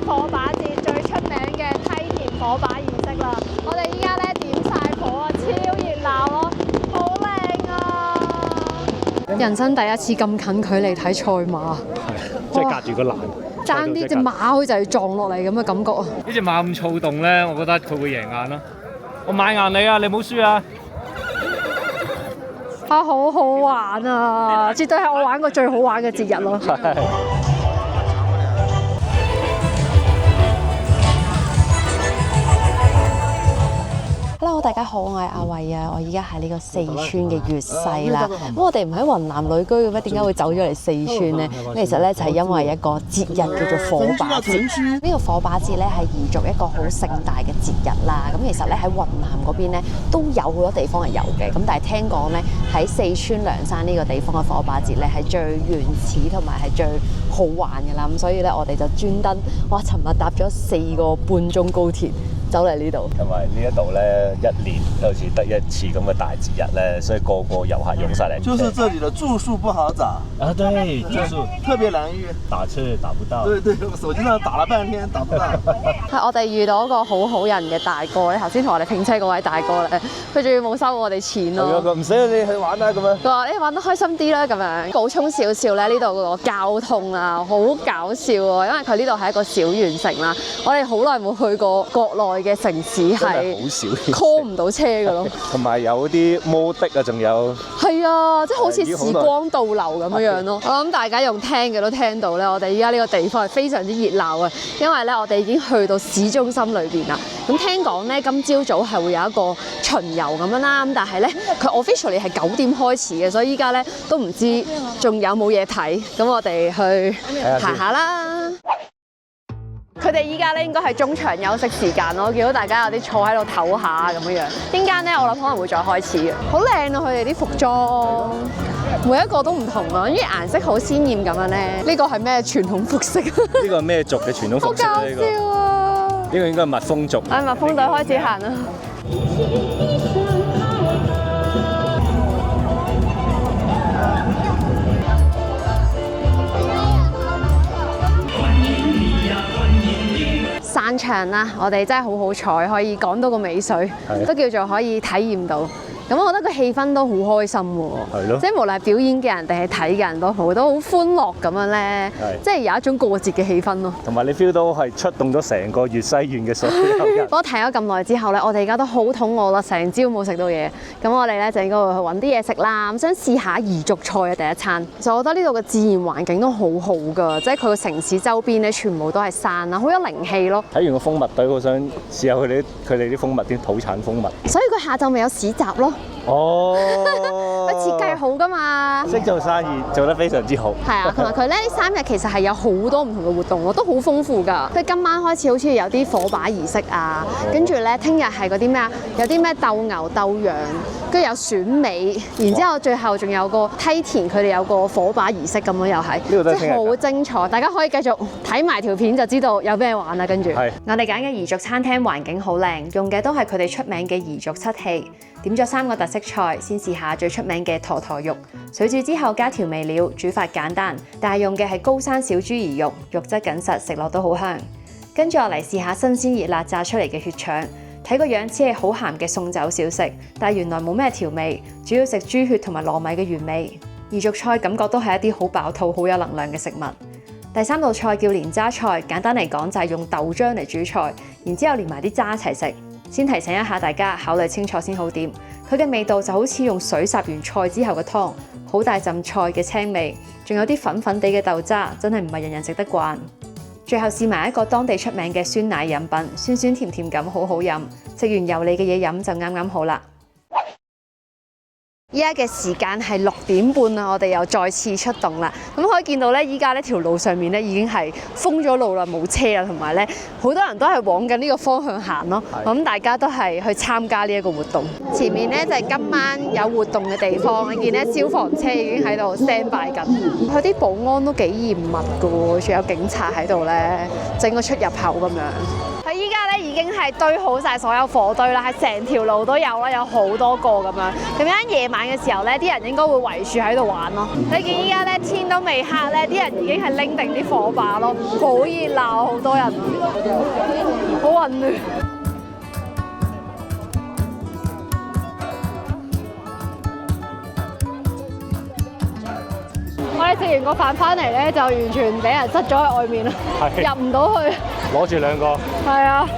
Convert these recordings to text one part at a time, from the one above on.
火把節最出名嘅梯田火把儀式啦！我哋依家咧點晒火啊，超熱鬧咯，好靚啊！人生第一次咁近距離睇賽馬，即係隔住個欄，爭啲隻馬好似就要撞落嚟咁嘅感覺啊！呢隻馬咁躁動咧，我覺得佢會贏硬咯。我買硬你啊，你唔好輸啊！啊，好好玩啊！絕對係我玩過最好玩嘅節日咯。Hello， 大家好，我係阿慧啊！我依家喺呢個四川嘅粵西啦。咁我哋唔喺雲南旅居嘅咩？點解會走咗嚟四川呢？其實咧就係因為一個節日叫做火把節。呢個火把節咧係彝族一個好盛大嘅節日啦。咁其實咧喺雲南嗰邊咧都有好多地方係有嘅。咁但係聽講咧喺四川涼山呢個地方嘅火把節咧係最原始同埋係最好玩嘅啦。咁所以咧我哋就專登，哇！尋日搭咗4個半鐘高鐵走嚟呢度。因為呢一度咧一年好似得一次咁嘅大節日咧，所以個遊客湧晒嚟。就是這裡的住宿不好找啊，對，住宿特別難遇，打車打不到。對，我手機上打了半天打不到。係我哋遇到一個好好人嘅大哥咧，頭先同我哋拼車嗰位大哥咧，佢仲要冇收我哋錢咯。佢唔使你去玩啦咁樣。佢話你玩得開心啲啦咁樣。補充少少咧，呢度個交通啊，好搞笑喎，因為佢呢度係一個小縣城啦。我哋好耐冇去過國內嘅城市係好少 call 唔到車㗎咯。同埋有啲摩的啊，仲有係啊，即係好似時光倒流咁樣樣咯。我諗大家用聽嘅都聽到咧，我哋依家呢個地方係非常之熱鬧啊，因為咧我哋已經去到市中心裏邊啦。咁聽講咧，今朝早係會有一個巡遊咁樣啦，咁但係咧佢 officially 係9點開始嘅，所以依家咧都唔知仲有冇嘢睇。咁我哋去行下啦。佢哋依家咧應該係中場休息時間咯，見到大家有啲坐喺度唞下咁樣樣。陣間咧我諗可能會再開始嘅。好靚啊！佢哋啲服裝，每一個都唔同啊，因為顏色好鮮豔咁樣咧。呢個係咩傳統服飾？呢個係咩族嘅傳統服飾？好搞笑啊！呢個應該係蜜蜂族。蜜蜂隊開始行啦。散場啦，我哋真係好好彩，可以趕到個尾水，都叫做可以體驗到。咁我覺得個氣氛都好開心喎，即係無論係表演嘅人定係睇嘅人都好歡樂咁樣咧，即係有一種過節嘅氣氛咯。同埋你 feel 到係出動咗成個粵西縣嘅所有人。不過睇咗咁耐之後咧，我哋而家都好肚餓啦，成朝冇食到嘢。咁我哋咧就應該會去揾啲嘢食啦。咁想試下彝族菜嘅第一餐。其實我覺得呢度嘅自然環境都好好㗎，即係佢個城市周邊咧全部都係山啦，好有靈氣咯。睇完個蜂蜜隊，好想試下佢哋啲蜂蜜啲土產蜂蜜。所以佢下晝咪有市集咯。哦，佢設計好㗎嘛，識做生意做得非常之好。係啊，同埋佢咧呢3日其實係有好多唔同嘅活動咯，都好豐富㗎。佢今晚開始好似有啲火把儀式啊，跟住咧聽日係嗰啲咩啊？有啲咩鬥牛鬥羊，跟住有選美，然之後最後仲有個梯田，佢哋有個火把儀式咁樣又係，即係好精彩。大家可以繼續睇埋條片就知道有咩玩啦。跟住，我哋揀嘅彝族餐廳環境好靚，用嘅都係佢哋出名嘅彝族漆器。點咗3個特色菜，先試下最出名嘅坨坨肉。水煮之後加調味料，煮法簡單，但係用嘅係高山小豬兒肉，肉質緊實，食落都好香。跟住落嚟試下新鮮熱辣炸出嚟嘅血腸，睇個樣似係好鹹嘅送酒小食，但係原來冇咩調味，主要食豬血同埋糯米嘅原味。彝族菜感覺都係一啲好飽肚、好有能量嘅食物。第3道菜叫蓮渣菜，簡單嚟講就係用豆漿嚟煮菜，然之後連埋啲渣一齊食。先提醒一下大家，考慮清楚先好點。佢嘅味道就好似用水烚完菜之後嘅湯，好大陣菜嘅青味，仲有啲粉粉地嘅豆渣，真係唔係人人食得慣。最後試埋一個當地出名嘅酸奶飲品，酸酸甜甜咁，好好飲。食完油膩嘅嘢飲就啱啱好啦。依家嘅時間係6點半啦，我哋又再次出動啦。咁可以見到咧，依家呢條路上面咧已經係封咗路啦，冇車啦，同埋咧好多人都係往緊呢個方向行咯。咁大家都係去參加呢一個活動。前面咧就係今晚有活動嘅地方，你見咧消防車已經喺度 stand by 緊。佢啲保安都幾嚴密㗎喎，仲有警察喺度咧整個出入口咁樣。佢依家咧已經係堆好晒所有火堆啦，係成條路都有啦，有好多個咁樣。咁樣夜晚嘅時候咧，啲人應該會圍住喺度玩咯。你見依家咧天都未黑咧，啲人已經係拎定啲火把咯，好熱鬧，好多人，好混亂。我哋食完個飯翻嚟咧，就完全俾人塞咗喺外面啦，入唔到去。攞住兩個。係啊，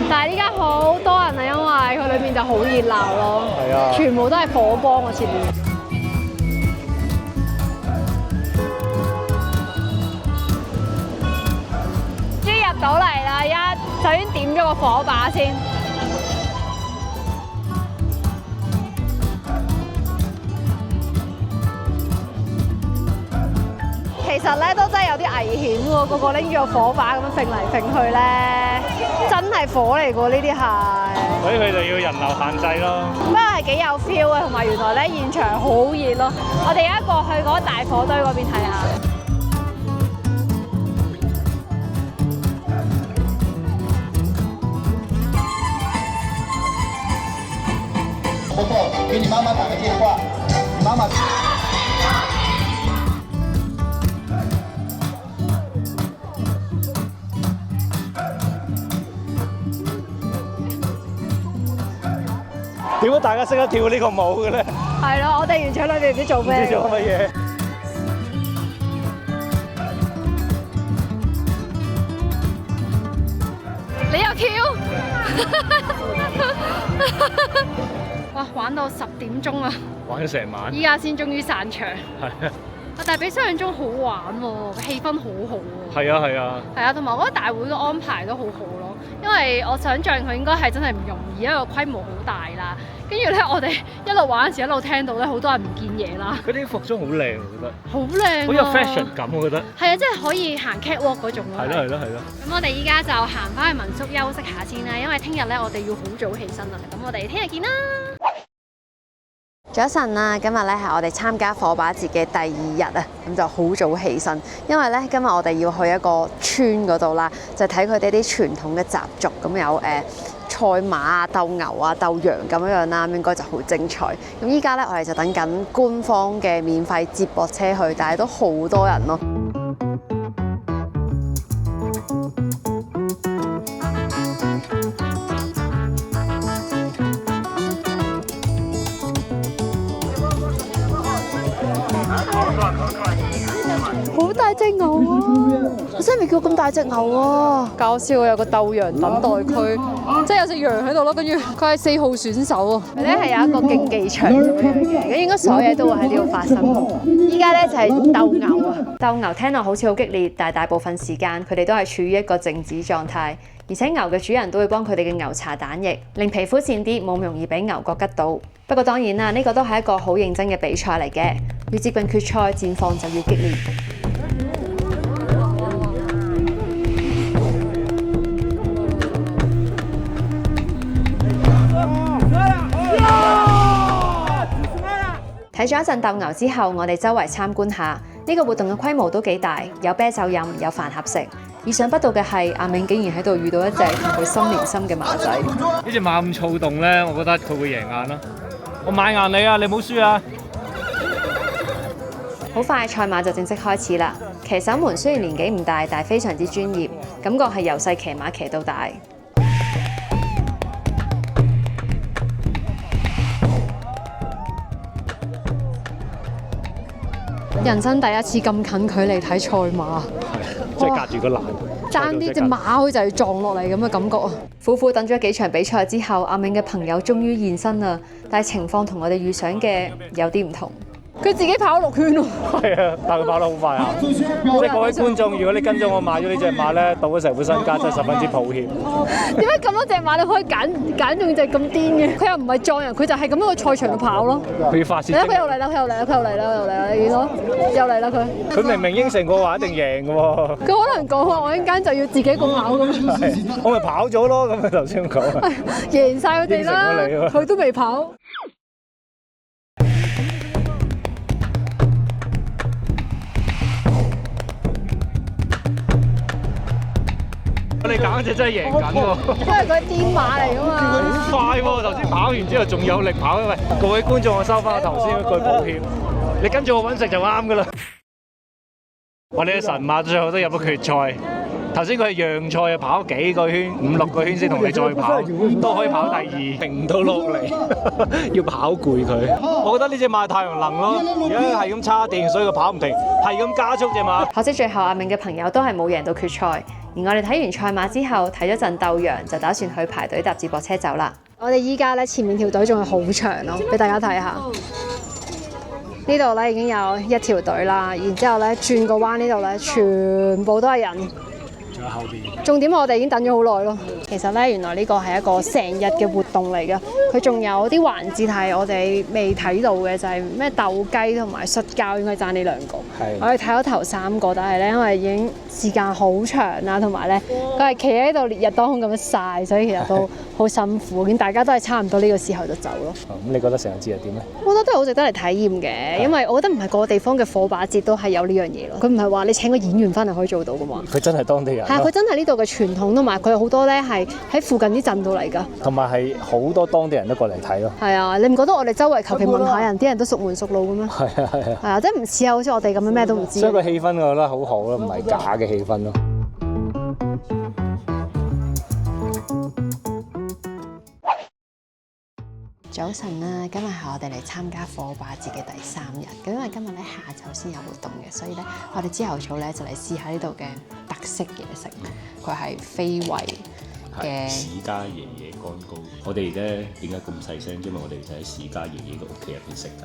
但係依家好多人啊，因為佢裏面就好熱鬧咯。係啊，全部都係火光喎前面。終於入到嚟啦！而家首先點咗個火把先。其實咧都真係有啲危險喎，個個拎住個火把咁樣揈嚟揈去咧，真係火嚟㗎呢啲係。所以佢就要人流限制咯。不過係幾有 feel 嘅，同埋原來咧現場好熱咯。我哋而家過去嗰個大火堆嗰邊睇下。婆婆，給你媽媽打個電話，你媽媽。點解大家識得跳呢個舞嘅咧？係咯，我哋完全裏邊唔知做咩。唔知做乜嘢。你又跳？哇！玩到10點鐘啊！玩咗成晚。依家先終於散場。係啊。但係比想象中好玩喎，氣氛好好喎。係啊係啊。係啊，同埋我覺得大會嘅安排都好好咯，因為我想象佢應該係真係唔容易，因為個規模好大啦。跟住咧，我哋一路玩嗰時一路聽到咧，好多人唔見嘢啦。嗰啲服裝好靚，我覺得。好靚。好有 fashion 感，我覺得。係啊，即係可以行 catwalk 嗰種咯。係咯係咯係咯。咁我哋依家就行翻去民宿休息下先啦，因為聽日咧我哋要好早起身啦。咁我哋聽日見啦。早晨啊！今日咧係我哋參加火把節嘅第2日啊，咁就好早起身，因為咧今日我哋要去一個村嗰度啦，就睇佢哋啲傳統嘅習俗，咁有賽馬啊、鬥牛啊、鬥羊咁樣啦，應該就好精彩。咁依家咧我哋就等緊官方嘅免費接駁車去，但係都好多人咯。好大隻牛啊！我真係未見過咁大隻牛啊！搞笑啊！有個鬥羊等待區，即係有隻羊喺度咯。跟住佢係4號選手啊！佢咧係有一個競技場咁樣嘅，咁應該所有嘢都會喺呢度發生。依家咧就係鬥牛啊！鬥牛聽落好似好激烈，但係大部分時間佢哋都係處於一個靜止狀態，而且牛嘅主人都會幫佢哋嘅牛搽蛋液，令皮膚淺啲，冇咁容易俾牛角吉到。不過當然啦，呢個都係一個好認真嘅比賽嚟嘅，越接近決賽，戰況就越激烈。睇咗一陣鬥牛之後，我哋周圍參觀下，呢個活動嘅規模都幾大，有啤酒飲，有飯盒食。意想不到嘅係，阿銘竟然喺度遇到一隻同佢心連心嘅馬仔。呢隻馬咁躁動咧，我覺得佢會贏硬咯。我買硬你啊，你唔好輸啊！好快賽馬就正式開始啦。騎手們雖然年紀唔大，但係非常之專業，感覺係由細騎馬騎到大。人生第一次咁近距離睇賽馬，即係隔住個欄，爭啲隻馬好似就要撞落嚟咁嘅感覺啊！苦苦等咗幾場比賽之後，阿銘嘅朋友終於現身啦，但係情況同我哋預想嘅有啲唔同。佢自己跑6圈喎。係啊，但佢跑得好快啊！即係各位觀眾，如果你跟咗我買咗呢隻馬咧，賭咗成副身家，真係十分之抱歉。點解咁多隻馬你可以揀中隻咁癲嘅？佢又唔係撞人，佢就係咁樣去賽場度跑咯。佢要發泄。佢又嚟啦！佢又嚟啦！佢又嚟啦！又嚟啦！你見到？又嚟啦佢。佢明明應承過話一定贏嘅喎。佢可能講話我一陣間就要自己共跑咁。我咪跑咗咯，咁啊頭先講。贏晒佢哋啦！佢都未跑。你簡直真係贏緊喎！因為佢癲馬嚟㗎嘛。好快喎！頭先跑完之後仲有力跑，喂，各位觀眾，我收翻我頭先嗰句抱歉，你跟住我揾食就啱㗎啦。我哋嘅神馬最後都入咗決賽。頭先佢係讓賽啊，跑幾個圈，5、6個圈先同你再跑，都可以跑第2，停唔到落嚟，要跑攰佢。我覺得呢隻馬太陽能咯，而家係咁叉電，所以佢跑唔停，係咁加速隻馬。可惜最後阿銘嘅朋友都係冇贏到決賽，而我哋睇完賽馬之後，睇咗陣鬥羊，就打算去排隊搭接駁車走啦。我哋依家咧前面條隊仲係好長咯，俾大家睇下。呢度咧已經有一條隊啦，然之後咧轉個彎呢度咧全部都係人。仲有後邊。重點我哋已經等咗好耐咯。其實咧，原來呢個係一個成日嘅活動嚟嘅。佢仲有啲環節係我哋未睇到嘅，就係咩鬥雞同埋摔跤，應該爭呢兩個。我哋睇咗頭3個，但係咧因為已經時間好長啦，同埋咧佢係企喺度烈日當空咁樣曬，所以其實都好辛苦。見大家都係差唔多呢個時候就走咯。咁你覺得成日節係點咧？我覺得都係好值得嚟體驗嘅，因為我覺得唔係個個地方嘅火把節都係有呢樣嘢咯。佢唔係話你請個演員翻嚟可以做到噶嘛。佢真係當地人。係佢真係呢度嘅傳統，同埋佢有好多咧係喺附近啲鎮度嚟㗎。同埋係好多當地人都過嚟睇咯。係啊，你唔覺得我哋周圍求其問下人，啲人都熟門熟路嘅咩？係啊係啊。係啊，即係唔似啊，好似我哋咁樣咩都唔知。所以個氣氛我覺得好好咯，唔係假嘅氣氛咯。早晨啦，今日係我哋嚟參加火把節嘅第3日。咁因為今日咧下晝先有活動嘅，所以咧我哋朝頭早咧就嚟試下呢度嘅特色嘢食。佢係非遺嘅史家爺爺乾糕。我哋咧點解咁細聲？因為我哋就喺史家爺爺嘅屋企入邊食緊。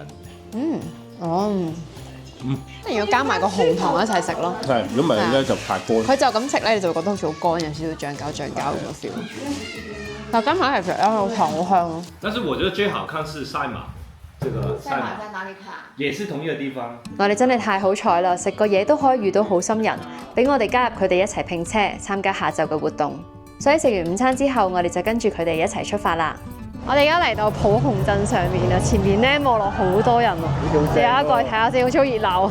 一定要加埋個紅糖一齊食咯。係，如果唔係咧就太乾。佢就咁食咧，你就會覺得好似好乾，有少少橡膠咁嘅 feel。但加埋一齊食咧，個糖好香咯。但是我覺得最好看是賽馬，這個賽馬在哪裡看？也是同一個地方。我哋真係太好彩啦！食個嘢都可以遇到好心人，俾我哋加入佢哋一齊拼車參加下晝嘅活動。所以食完午餐之後，我哋就跟住佢哋一齊出發啦。我哋而家嚟到普紅鎮上面啦，前面咧望落好多人喎，大家過去睇下先，好似好熱鬧。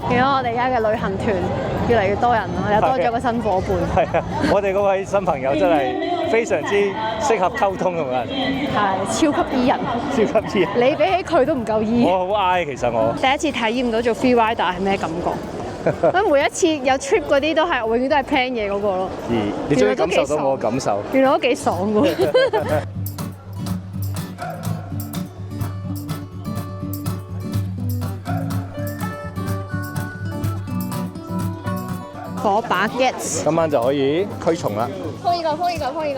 見到我哋而家嘅旅行團越嚟越多人啦，又多咗個新伙伴。係啊，我哋嗰位新朋友真係非常之適合溝通同人，係超級 E 人，超級 E 人。你比起佢都唔夠 E。我好 I 其實我。第一次體驗到做 free rider 係咩感覺？咁每一次有 trip 嗰啲都係永遠都係 plan 嘢嗰個咯。你終於感受到我嘅感受。原來都幾爽㗎。火把 gets， 今晚就可以驅蟲啦。碰一個。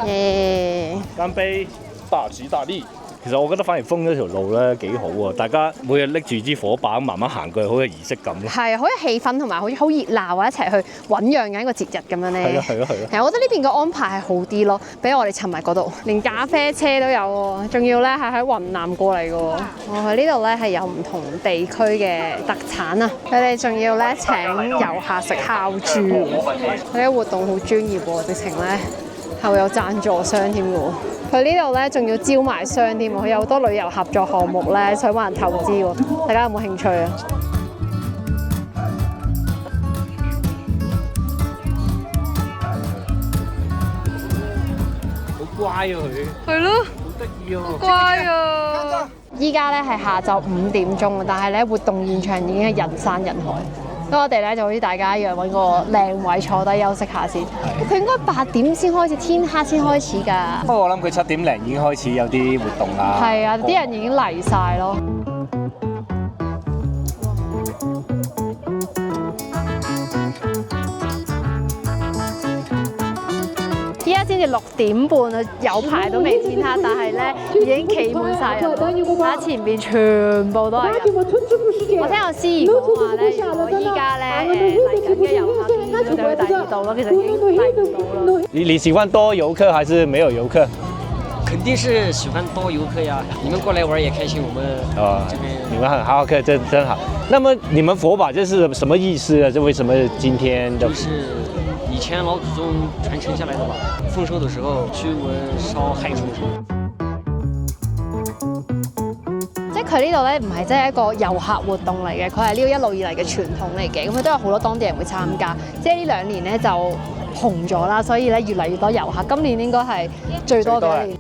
耶！乾杯！大吉大利。其實我覺得反而封咗條路咧幾好喎，大家每日拎住支火把慢慢行過去，好有儀式感咯。係，好有氣氛同埋好熱鬧啊！一齊去醖釀緊一個節日咁樣咧。係咯。其實我覺得呢邊嘅安排係好啲咯，比我哋尋日嗰度，連咖啡車都有喎，仲要咧係喺雲南過嚟嘅喎。佢呢度咧係有唔同地區嘅特產啊，佢哋仲要咧請遊客食烤豬，佢啲活動好專業喎，直情咧係會有贊助商添嘅喎。佢呢度咧仲要招埋商添喎，佢有好多旅遊合作項目咧，想揾人投資喎。大家有冇興趣啊？好乖啊佢。係咯，好得意啊。乖啊！依家咧係下晝5點鐘，但係咧活動現場已經係人山人海。咁我哋咧就好似大家一樣揾個靚位坐低休息下先。佢應該8點先開始，天黑先開始㗎。不過我諗佢7點零已經開始有啲活動啦。係啊，啲人已經嚟晒咯。依家先至6點半啊，有排都未天黑，但係咧已經企滿晒人，睇下前邊全部都係人。我聽我司儀講話咧，如果依家咧嚟緊嘅遊客就去第二度咯，其實已經睇唔到啦。你喜歡多遊客還是沒有遊客？肯定是喜歡多遊客呀！你們過來玩也開心，我們這邊你們很好客，真好。那麼你們佛把這是什麼意思啊？這為什麼今天就是以前老祖宗傳承下來的吧？豐收的時候驅蚊燒害蟲。即係佢呢度咧，唔係真係一個遊客活動嚟嘅，佢係呢個一路以嚟嘅傳統嚟嘅。咁佢都有好多當地人會參加。即係呢2年咧就紅咗啦，所以咧越嚟越多遊客。今年應該係最多嘅一年。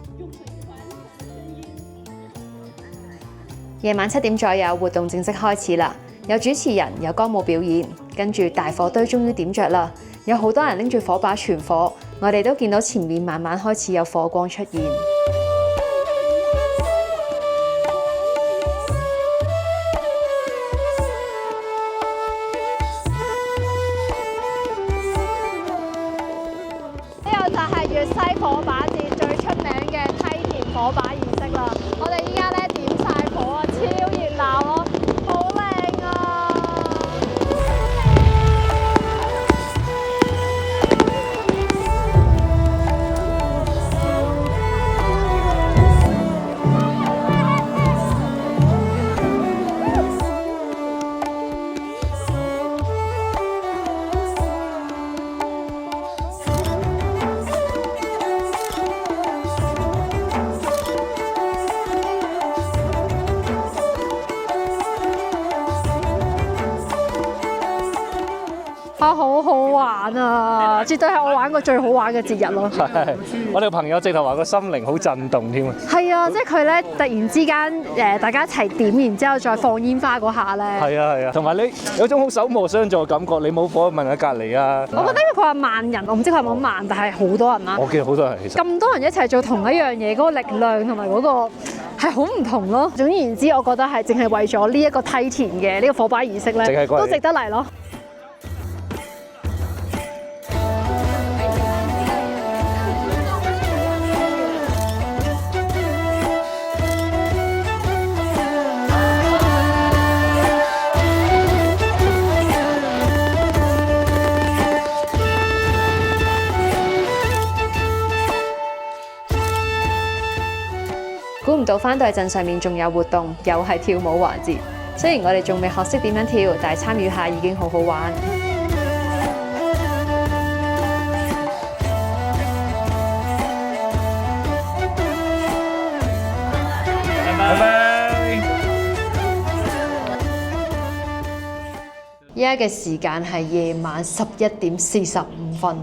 夜晚7點左右，活動正式開始啦。有主持人，有歌舞表演，跟住大火堆終於點着啦。有好多人拎住火把傳火，我哋都見到前面慢慢開始有火光出現。呢個就係粵西火把節最出名嘅梯田火把儀式啦。我哋依家咧點晒火啊，超熱鬧咯，好靚啊！好好玩啊！絕對係我玩過最好玩嘅節日咯。係，我哋朋友直頭話個心靈好震動添啊！係啊，即係佢咧突然之間大家一齊點，然之後再放煙花嗰下咧。係啊係啊，同埋你有種好手無相助嘅感覺，你冇火問下隔離啊！我覺得因為佢話萬人，我唔知佢係冇萬，但係好多人啦。我見好多人其實。咁多人一齊做同一樣嘢，嗰個力量同埋嗰個係好唔同咯。總言之，我覺得係淨係為咗呢一個梯田嘅呢個火把儀式咧，都值得嚟咯。估唔到返到去鎮上面仲有活動，又係跳舞環節。雖然我哋仲未學識點樣跳，但係參與下已經好好玩。拜拜。依家嘅時間係夜晚11點45分。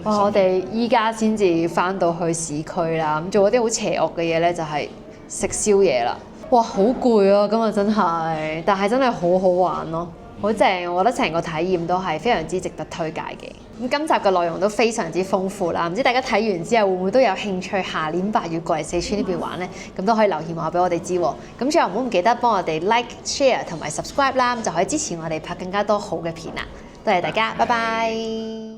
哇！我哋依家先至翻到去市區啦，咁做嗰啲好邪惡嘅嘢咧，就係食宵夜啦。哇！好攰啊，今日真係，但係真係好好玩咯，好正！我覺得成個體驗都係非常之值得推介嘅。咁今集嘅內容都非常之豐富啦，唔知大家睇完之後會唔會都有興趣下年8月過嚟四川呢邊玩呢？咁都可以留言話俾我哋知喎。咁最後唔好唔記得幫我哋 like、share 同埋 subscribe 啦，咁就可以支持我哋拍更加多好嘅片啦。多謝大家，拜拜。